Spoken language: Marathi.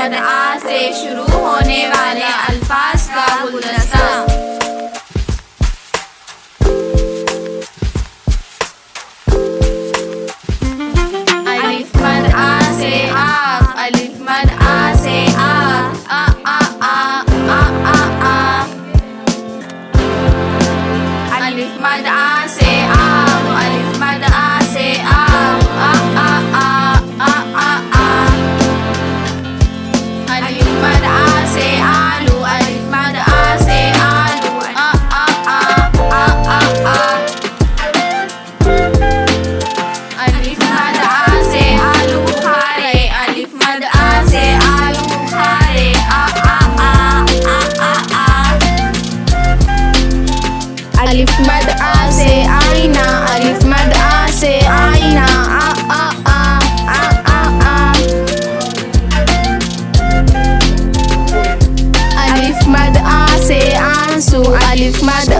मद आ से शुरू होने वाले अल्फाज का गुलदस्ता। अलिफ मद आ से आग, अलिफ मद आ से आग, आ आ आ आ आ आ। अलिफ मद आ से आग, अलिफ मद आ से आग, आ आ आ आ आ आ। अलिफ मद आ से आलू, अलिफ मद आ से आलू, आ आ आ आ आ आ। अलिफ मद आ से आलू बुखारे, अलिफ मद आ से आलू बुखारे, आ आ आ आ आ आ। अलिफ मद आ से आईना, अलिफ मद आ से आईना, आ आ आ आ आ आ। अलिफ मद आ से आंसू, अलिफ मद